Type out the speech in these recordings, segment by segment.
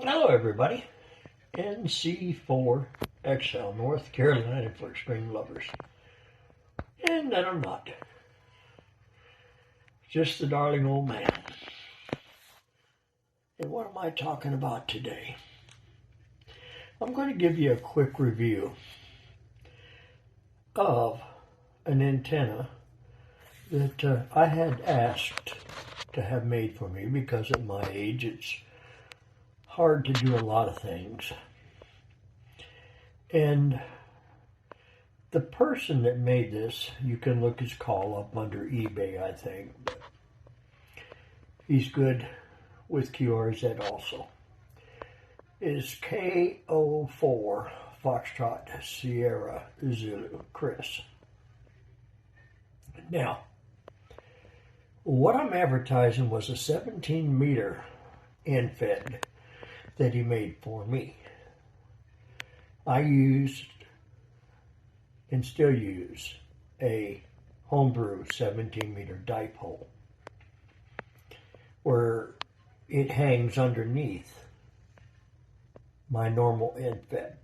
Hello, everybody. NC4XL, North Carolina for extreme lovers. And that I'm not. Just the darling old man. And what am I talking about today? I'm going to give you a quick review of an antenna that I had asked to have made for me because at my age it's hard to do a lot of things. And the person that made this, you can look his call up under eBay, I think. He's good with QRZ also. Is KO4 Foxtrot Sierra Zulu Chris. Now, what I'm advertising was a 17-meter end-fed that he made for me. I used and still use a homebrew 17-meter dipole where it hangs underneath my normal end-fed.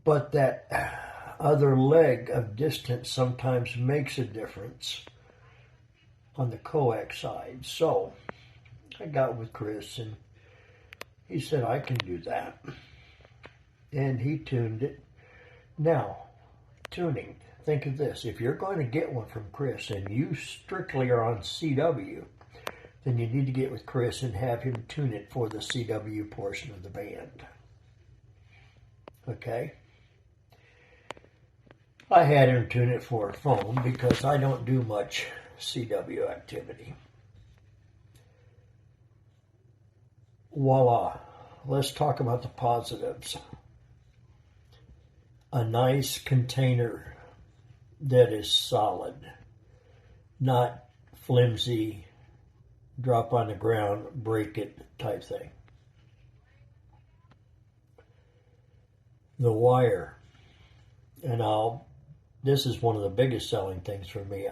But that other leg of distance sometimes makes a difference on the coax side. So I got with Chris and he said I can do that. And he tuned it. Now, tuning, think of this. If you're going to get one from Chris and you strictly are on CW, then you need to get with Chris and have him tune it for the CW portion of the band. Okay? I had him tune it for a phone because I don't do much CW activity. Voila. Let's talk about the positives. A nice container that is solid, not flimsy, drop on the ground, break it type thing. The wire, and this is one of the biggest selling things for me.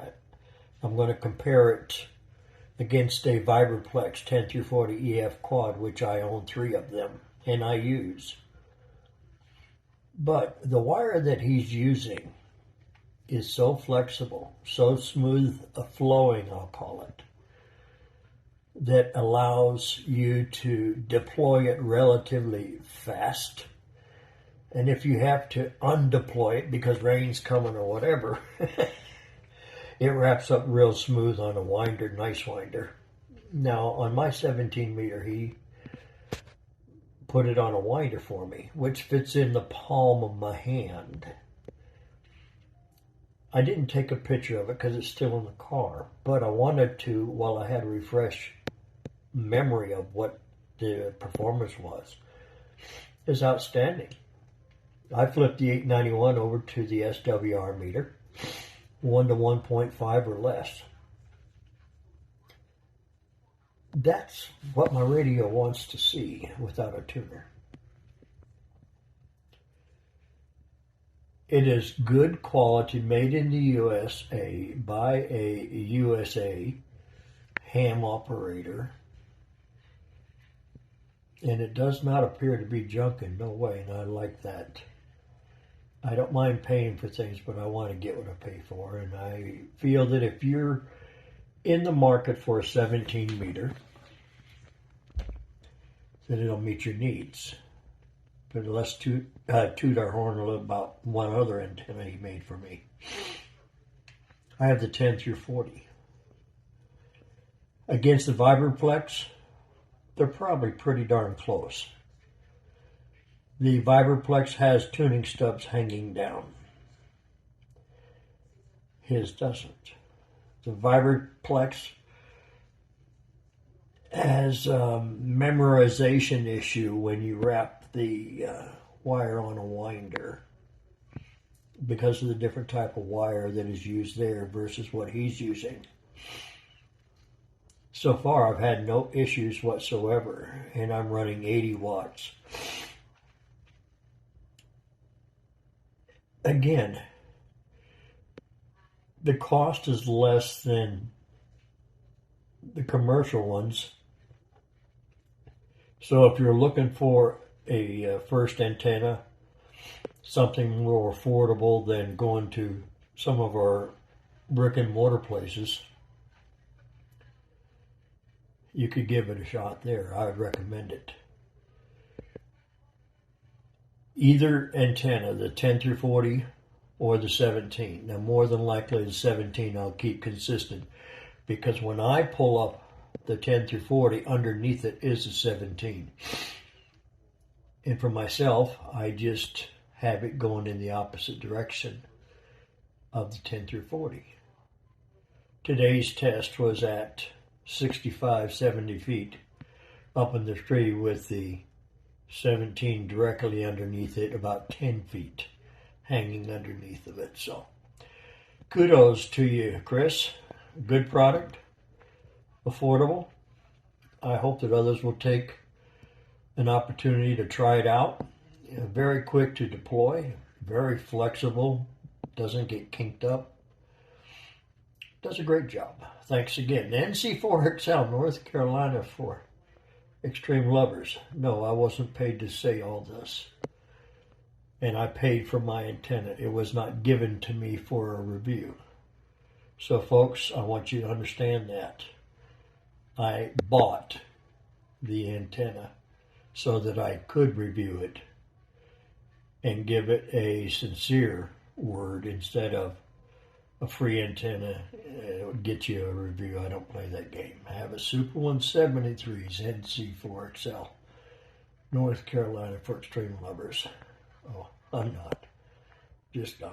I'm going to compare it against a Vibraplex 10 through 40 EF quad, which I own 3 of them and I use. But the wire that he's using is so flexible, so smooth flowing, I'll call it, that allows you to deploy it relatively fast. And if you have to undeploy it because rain's coming or whatever, it wraps up real smooth on a winder, nice winder. Now, on my 17 meter, he put it on a winder for me, which fits in the palm of my hand. I didn't take a picture of it because it's still in the car, but I wanted to while I had a refresh memory of what the performance was. It's outstanding. I flipped the 891 over to the SWR meter, 1 to 1.5 or less. That's what my radio wants to see without a tuner. It is good quality, made in the USA by a USA ham operator. And it does not appear to be junk in no way, and I like that. I don't mind paying for things, but I want to get what I pay for. And I feel that if you're in the market for a 17 meter, then it'll meet your needs. But let's toot our horn a little about one other antenna he made for me. I have the 10 through 40. Against the Vibraplex, they're probably pretty darn close. The Vibraplex has tuning stubs hanging down. His doesn't. The Vibraplex has a memorization issue when you wrap the wire on a winder because of the different type of wire that is used there versus what he's using. So far, I've had no issues whatsoever, and I'm running 80 watts. Again, the cost is less than the commercial ones, So if you're looking for a first antenna, something more affordable than going to some of our brick and mortar places, you could give it a shot there. I would recommend it. Either antenna, the 10 through 40 or the 17. Now, more than likely the 17 I'll keep consistent, because when I pull up the 10 through 40, underneath it is the 17. And for myself, I just have it going in the opposite direction of the 10 through 40. Today's test was at 65, 70 feet up in the tree with the 17 directly underneath it, about 10 feet hanging underneath of it. So kudos to you, Chris. Good product, affordable. I hope that others will take an opportunity to try it out. Very quick to deploy, very flexible, doesn't get kinked up. Does a great job. Thanks again. NC4XL, North Carolina for extreme lovers. No, I wasn't paid to say all this. And I paid for my antenna. It was not given to me for a review. So folks, I want you to understand that. I bought the antenna so that I could review it and give it a sincere word instead of a free antenna. It would get you a review. I don't play that game. I have a Super 173's NC4XL, North Carolina for extreme lovers. Oh, I'm not. Just dumb.